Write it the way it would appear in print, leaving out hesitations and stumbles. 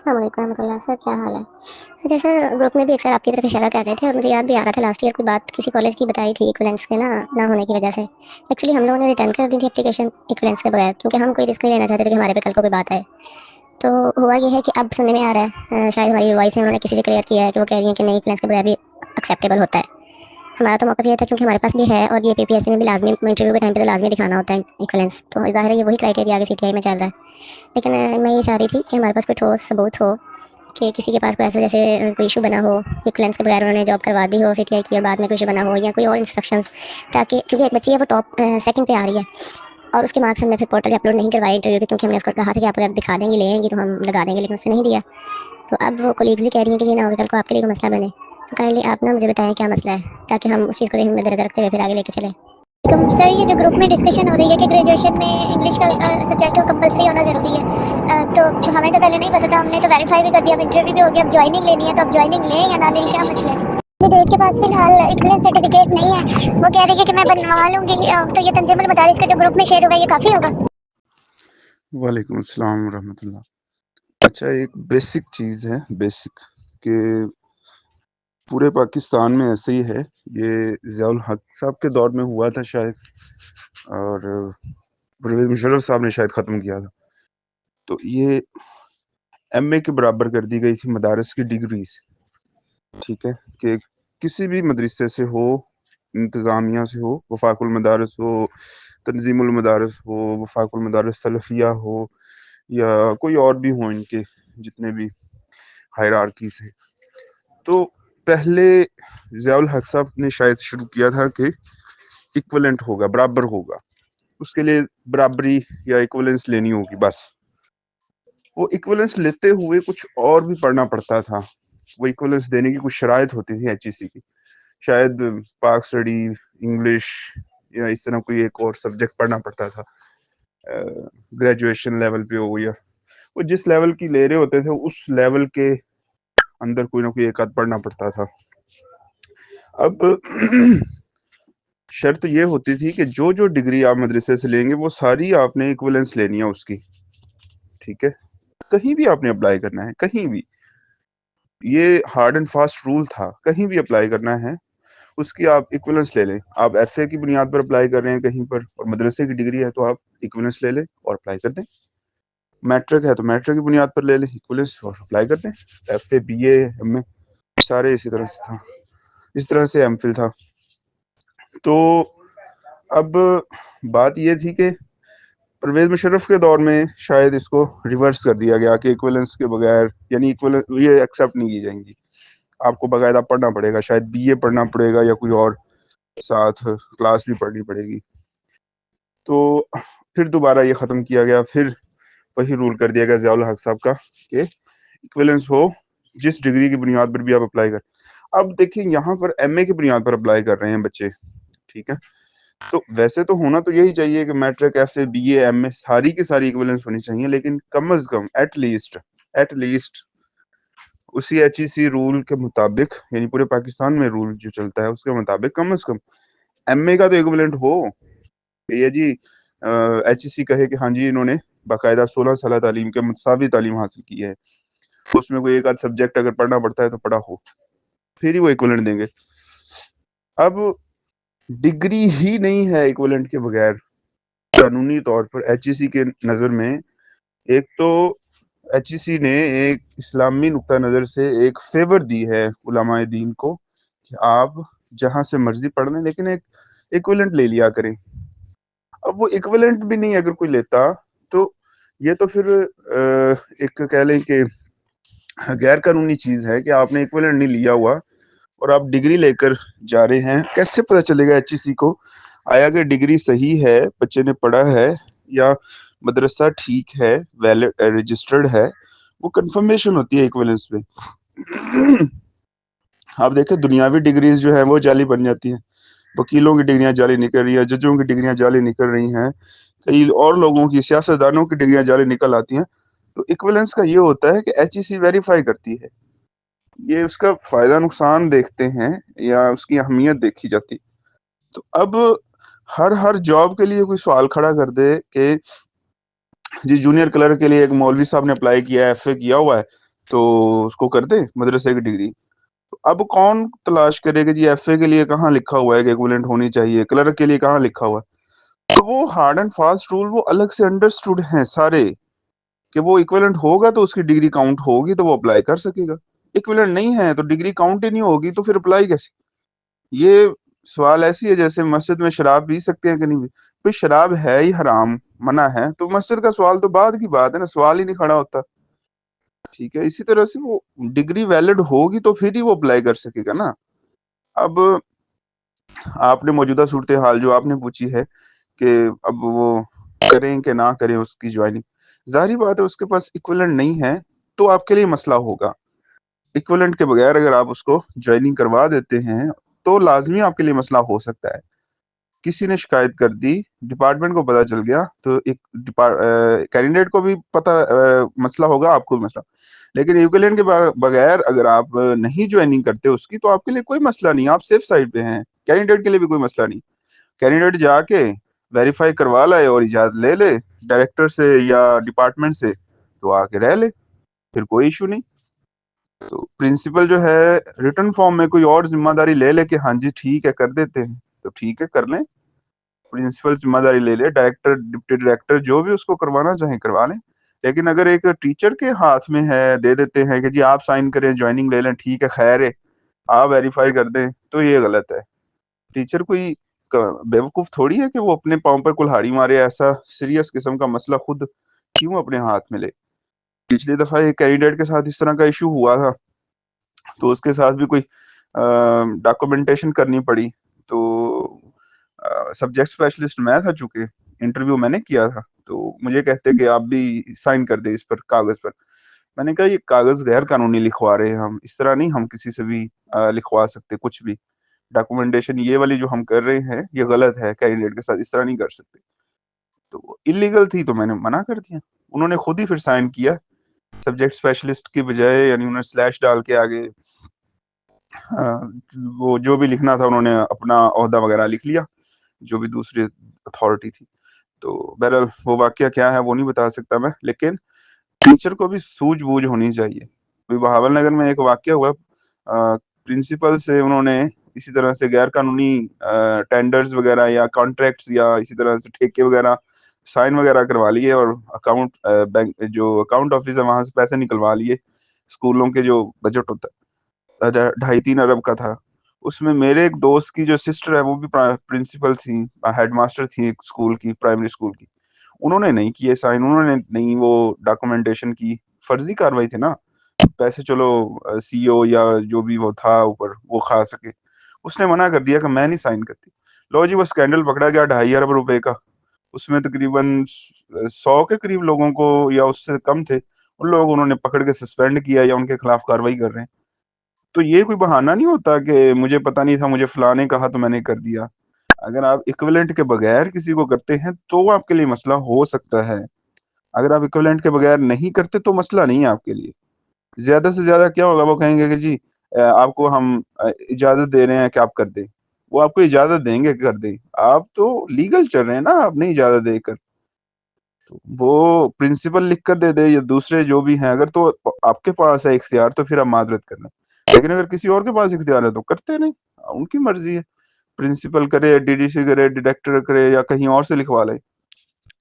السلام علیکم ورحمۃ اللہ سر، کیا حال ہے؟ اچھا سر، گروپ میں بھی ایک سر آپ کی طرف اشارہ کر رہے تھے اور مجھے یاد بھی آ رہا تھا لاسٹ ایئر کوئی بات کسی کالج کی بتائی تھی ایکویلنس کے نہ ہونے کی وجہ سے۔ ایکچولی ہم لوگوں نے ریٹرن کر دی تھی اپلیکیشن ایکویلنس کے بغیر، کیونکہ ہم کوئی رسک نہیں لینا چاہتے تھے کہ ہمارے پہ کل کو کوئی بات آئے۔ تو ہوا یہ ہے کہ اب سننے میں آ رہا ہے، شاید ہماری وائس انہوں نے کسی سے کلیئر کیا ہے کہ وہ کہہ رہی ہیں کہ نہیں، ایکویلنس کے بغیر بھی ایکسیپٹیبل ہوتا ہے۔ ہمارا تو موقف یہ تھا کیونکہ ہمارے پاس بھی ہے، اور یہ پی پی ایس سی میں بھی لازمی انٹرویو کے ٹائم پہ تو لازمی دکھانا ہوتا ہے ایکویلنس، تو ظاہر ہے یہ وہی کرائٹیریا آگے سی ٹی آئی میں چل رہا ہے۔ لیکن میں یہ چاہ رہی تھی کہ ہمارے پاس کوئی ٹھوس ثبوت ہو کہ کسی کے پاس کوئی ایسا جیسے کوئی ایشو بنا ہو، ایکویلنس کے بغیر انہوں نے جاب کروا دی ہو سی ٹی آئی کی، اور بعد میں کوئی ایشو بنا ہو یا کوئی اور انسٹرکشنز، تاکہ کیونکہ ایک بچی ہے وہ ٹاپ سیکنڈ پہ آ رہی ہے، اور اس کے مارکس ہم نے پھر پورٹل پہ اپلوڈ نہیں کروائے انٹرویو کے، کیونکہ ہم نے اس کو کہا تھا کہ آپ اگر دکھا دیں گے لے آئیں گی تو ہم لگا دیں گے، لیکن اس نے نہیں دیا۔ تو اب وہ کولیگز بھی کہہ رہی ہیں کہ یہ نہ ہو کل کو آپ کے لیے کوئی مسئلہ بنے، تو کائنڈلی آپ نا مجھے بتائیں کیا مسئلہ ہے، تاکہ ہم اس چیز کو ذہن میں رکھتے ہوئے پھر آگے لے کے چلیں۔ سر، یہ جو گروپ میں ڈسکشن ہو رہی ہے کہ گریجویشن میں انگلش کا سبجیکٹ کمپلسری ہونا ضروری ہے، تو ہمیں تو پہلے نہیں پتا تھا، ہم نے تو ویریفائی بھی کر دیا، اب انٹرویو بھی ہو گیا، اب جوائننگ لینی ہے، تو اب جوائننگ لیں یا نہ لیں، کیا مسئلہ ہے؟ ڈیٹ کے پاس فی الحال ایکویلنس سرٹیفکیٹ نہیں ہے، وہ کہہ رہی ہے کہ میں بنوا لوں گی، تو یہ تنظیم المدارس کا جو گروپ میں شیئر ہوگا یہ کافی ہوگا؟ وعلیکم السلام ورحمۃ اللہ۔ اچھا، ایک بیسک چیز ہے، بیسک کہ پورے پاکستان میں ایسے ہی ہے، یہ ضیاء الحق صاحب کے دور میں ہوا تھا شاید، اور پرویز مشرف صاحب نے شاید ختم کیا تھا۔ تو یہ ایم اے کے برابر کر دی گئی تھی مدارس کی ڈگریز، ٹھیک ہے، کہ کسی بھی مدرسے سے ہو، انتظامیہ سے ہو، وفاق المدارس ہو، تنظیم المدارس ہو، وفاق المدارس سلفیہ ہو، یا کوئی اور بھی ہوں، ان کے جتنے بھی ہائرارکیز ہیں۔ تو پہلے ضیاء الحق صاحب نے شاید شروع کیا تھا کہ ایکویلنٹ ہوگا، برابر ہوگا، اس کے لیے برابری یا ایکویلنس لینی ہوگی، بس وہ ایکویلنس لیتے ہوئے کچھ اور بھی پڑھنا پڑتا تھا۔ وہ ایکویلنس دینے کی کچھ شرائط ہوتی تھی ایچ ای سی کی، شاید پاک اسٹڈی، انگلش، یا اس طرح کوئی ایک اور سبجیکٹ پڑھنا پڑتا تھا، گریجویشن لیول پہ ہو، یا وہ جس لیول کی لے رہے ہوتے تھے اس لیول کے اندر کوئی نہ کوئی ایک آدھ پڑھنا پڑتا تھا۔ اب شرط یہ ہوتی تھی کہ جو ڈگری آپ مدرسے سے لیں گے وہ ساری آپ نے ایکویلنس لینی ہے اس کی، ٹھیک ہے، کہیں بھی آپ نے اپلائی کرنا ہے، کہیں بھی، یہ ہارڈ اینڈ فاسٹ رول تھا، کہیں بھی اپلائی کرنا ہے اس کی آپ ایکویلنس لے لیں۔ آپ ایف اے کی بنیاد پر اپلائی کر رہے ہیں کہیں پر اور مدرسے کی ڈگری ہے تو آپ ایکویلنس لے لیں اور اپلائی کر دیں۔ میٹرک ہے تو میٹرک کی بنیاد پر لے لیں ایکویلنس اور اپلائی کر دیں۔ F A, B A, M A سارے اسی طرح سے تھا، اس طرح سے ایم فل تھا۔ تو اب بات یہ تھی کہ پرویز مشرف کے دور میں شاید اس کو ریورس کر دیا گیا کہ ایکویلنس کے بغیر، یعنی یہ ایکسیپٹ نہیں کی جائیں گی، آپ کو باقاعدہ پڑھنا پڑے گا، شاید بی اے پڑھنا پڑے گا یا کوئی اور ساتھ کلاس بھی پڑھنی پڑے گی۔ تو پھر دوبارہ یہ ختم کیا گیا، پھر وہی رول کر دیا گیا ضیاء الحق صاحب کا کہ ایکویلنس ہو جس ڈگری کی بنیاد پر بھی آپ اپلائی کر۔ اب دیکھیں یہاں پر ایم اے کی بنیاد پر اپلائی کر رہے ہیں بچے، ٹھیک ہے، تو ویسے تو ہونا تو یہی چاہیے کہ matric, F A, B A, M A ساری کی ساری ایکویلنس ہونی چاہیے، لیکن کم از کم ایٹ لیسٹ اسی ایچ ای سی رول کے مطابق، یعنی پورے پاکستان میں رول جو چلتا ہے اس کے مطابق کم از کم ایم اے کا تو ایکویلنٹ ہو، کہ یہ جی ایچ ای سی کہے کہ ہاں جی انہوں نے باقاعدہ 16 سالہ تعلیم کے متساوی تعلیم حاصل کی ہے، اس میں کوئی ایک آدھ سبجیکٹ اگر پڑھنا پڑتا ہے تو پڑھا ہو، پھر ہی وہ ایکویلنٹ دیں گے۔ اب ڈگری ہی نہیں ہے ایکویلنٹ کے بغیر قانونی طور پر ایچ ای سی کے نظر میں، ایک تو ایچ ای سی نے ایک اسلامی نقطہ نظر سے ایک فیور دی ہے علماء دین کو کہ آپ جہاں سے مرضی پڑھ لیں لیکن ایک ایکویلنٹ لے لیا کریں۔ اب وہ ایکویلنٹ بھی نہیں اگر کوئی لیتا تو یہ تو پھر ایک کہہ لیں کہ غیر قانونی چیز ہے کہ آپ نے ایکویلنٹ نہیں لیا ہوا اور آپ ڈگری لے کر جا رہے ہیں۔ کیسے پتہ چلے گا ایچ ای سی کو آیا کہ ڈگری صحیح ہے، بچے نے پڑھا ہے، یا مدرسہ ٹھیک ہے، ویلڈ رجسٹرڈ ہے؟ وہ کنفرمیشن ہوتی ہے ایکویلنس پہ۔ آپ دیکھیں دنیاوی ڈگریز جو ہیں وہ جعلی بن جاتی ہیں، وکیلوں کی ڈگریاں جعلی نکل رہی ہیں، ججوں کی ڈگریاں جعلی نکل رہی ہیں، کئی اور لوگوں کی، سیاستدانوں کی ڈگریاں جعلی نکل آتی ہیں۔ تو ایکویلنس کا یہ ہوتا ہے کہ ایچ ای سی ویریفائی کرتی ہے، یہ اس کا فائدہ نقصان دیکھتے ہیں یا اس کی اہمیت دیکھی جاتی۔ تو اب ہر جاب کے لیے کوئی سوال کھڑا کر دے کہ جی جونیئر کلرک کے لیے ایک مولوی صاحب نے اپلائی کیا ہے، ایف اے کیا ہوا ہے، تو اس کو کر دیں مدرسے کی ڈگری. اب کون تلاش کرے کہ جی ایف اے کے لیے کہاں لکھا ہوا ہے کہ ایکویلنٹ ہونی چاہیے, کلرک کے لیے کہاں لکھا ہوا ہے. تو وہ ہارڈ اینڈ فاسٹ رول وہ الگ سے انڈرسٹوڈ ہیں سارے, کہ وہ ایکویلنٹ ہوگا تو اس کی ڈگری کاؤنٹ ہوگی تو وہ اپلائی کر سکے گا. ایکویلنٹ نہیں ہے تو ڈگری کاؤنٹ ہی نہیں ہوگی تو پھر اپلائی کیسے. یہ سوال ایسی ہے جیسے مسجد میں شراب پی سکتے ہیں کہ نہیں, بھئی شراب ہے ہی حرام, منع ہے, تو مسجد کا سوال تو بعد کی بات ہے نا, سوال ہی نہیں کھڑا ہوتا. ٹھیک ہے, اسی طرح سے وہ ڈگری ویلڈ ہوگی تو پھر ہی وہ اپلائی کر سکے گا نا. اب آپ نے موجودہ صورتحال جو آپ نے پوچھی ہے کہ اب وہ کریں کہ نہ کریں اس کی جوائننگ, ظاہری بات ہے اس کے پاس ایکویلنٹ نہیں ہے تو آپ کے لیے مسئلہ ہوگا. ایکویلنٹ کے بغیر اگر آپ اس کو جوائننگ کروا دیتے ہیں تو لازمی آپ کے لیے مسئلہ ہو سکتا ہے. کسی نے شکایت کر دی, ڈپارٹمنٹ کو پتا چل گیا, تو ایک کینڈیڈیٹ کو بھی پتا مسئلہ ہوگا, آپ کو بھی مسئلہ. لیکن ایکویلنٹ کے بغیر اگر آپ نہیں جوائننگ کرتے اس کی تو آپ کے لیے کوئی مسئلہ نہیں, آپ سیف سائڈ پہ ہیں. کینڈیڈیٹ کے لیے بھی کوئی مسئلہ نہیں, کینڈیڈیٹ جا کے ویریفائی کروا لائے اور اجازت لے لے ڈائریکٹر سے یا ڈپارٹمنٹ سے, تو آ کے رہ لے, پھر کوئی ایشو نہیں. تو پرنسپل جو ہے ریٹن فارم میں کوئی اور ذمہ داری لے لے کہ ہاں جی ٹھیک ہے کر دیتے ہیں, تو ٹھیک ہے کر لیں, پرنسپل ذمہ داری لے لے, ڈائریکٹر ڈپٹی ڈائریکٹر جو بھی اس کو کروانا چاہیں کروا لیں. لیکن اگر ایک ٹیچر کے ہاتھ میں ہے, دے دیتے ہیں کہ جی آپ سائن کریں جوائننگ لے لیں, ٹھیک ہے خیر ہے, آپ ویریفائی کر دیں, تو یہ غلط ہے. ٹیچر کوئی بیوقوف تھوڑی ہے کہ وہ اپنے پاؤں پر کلہاڑی مارے, ایسا سیریس قسم کا مسئلہ خود کیوں اپنے ہاتھ میں لے. پچھلی دفعہ ایک کینڈیڈیٹ کے ساتھ اس طرح کا ایشو ہوا تھا, تو اس کے ساتھ بھی کوئی ڈاکومنٹیشن کرنی پڑی. تو سبجیکٹ اسپیشلسٹ میں تھا, چونکہ انٹرویو میں نے کیا تھا, تو مجھے کہتے کہ آپ بھی سائن کر دیں اس پر کاغذ پر. میں نے کہا یہ کاغذ غیر قانونی لکھوا رہے ہیں ہم, اس طرح نہیں ہم کسی سے بھی لکھوا سکتے کچھ بھی. ڈاکومنٹیشن یہ والی جو ہم کر رہے ہیں یہ غلط ہے, کینڈیڈیٹ کے ساتھ اس طرح نہیں کر سکتے. تو انلیگل تھی تو میں نے منع کر دیا. انہوں نے خود ہی پھر سائن کیا سبجیکٹ اسپیشلسٹ کی بجائے, یعنی انہوں نے سلیش ڈال کے آگے وہ جو بھی لکھنا تھا انہوں نے اپنا عہدہ وغیرہ لکھ لیا, جو بھی دوسری اتھارٹی تھی. تو بہرحال وہ واقعہ کیا ہے وہ نہیں بتا سکتا میں, لیکن ٹیچر کو بھی سوجھ بوجھ ہونی چاہیے. بہاول نگر میں ایک واقعہ ہوا, پرنسپل سے انہوں نے اسی طرح سے غیر قانونی ٹینڈرز وغیرہ یا کانٹریکٹس یا اسی طرح سے ٹھیکے وغیرہ سائن وغیرہ کروا لیے, اور اکاؤنٹ بینک جو اکاؤنٹ آفس ہے وہاں سے پیسے نکلوا لیے. اسکولوں کے جو بجٹ ہوتا ہے 2.5-3 ارب کا تھا, اس میں میرے ایک دوست کی جو سسٹر ہے وہ بھی پرنسپل تھی, ہیڈ ماسٹر تھی ایک اسکول کی, پرائمری اسکول کی. انہوں نے نہیں کیے سائن, انہوں نے نہیں وہ ڈاکومنٹیشن کی. فرضی کاروائی تھی نا, پیسے چلو سی او یا جو بھی وہ تھا اوپر وہ کھا سکے. اس نے منع کر دیا کہ میں نہیں سائن کرتی. لو جی وہ اسکینڈل پکڑا گیا 2.5 ارب روپے کا. اس میں تقریباً 100 کے قریب لوگوں کو یا اس سے کم تھے, ان لوگوں انہوں نے پکڑ کے سسپینڈ کیا یا ان کے خلاف کاروائی کر رہے ہیں. تو یہ کوئی بہانہ نہیں ہوتا کہ مجھے پتا نہیں تھا, مجھے فلاں نے کہا تو میں نے کر دیا. اگر آپ ایکویلنٹ کے بغیر کسی کو کرتے ہیں تو آپ کے لیے مسئلہ ہو سکتا ہے. اگر آپ ایکویلنٹ کے بغیر نہیں کرتے تو مسئلہ نہیں ہے آپ کے لیے. زیادہ سے زیادہ کیا ہوگا, وہ کہیں گے کہ جی آپ کو ہم اجازت دے رہے ہیں کہ آپ کر دیں. وہ آپ کو اجازت دیں گے کر دیں, آپ تو لیگل چل رہے ہیں نا, آپ نہیں اجازت دے کر. وہ پرنسپل لکھ کر دے دے یا دوسرے جو بھی ہیں, اگر تو آپ کے پاس ہے اختیار تو پھر آپ معذرت کر لیں. لیکن اگر کسی اور کے پاس اختیار ہے تو کرتے نہیں, ان کی مرضی ہے. پرنسپل کرے, ڈی ڈی سی کرے, ڈائریکٹر کرے یا کہیں اور سے لکھوا لے.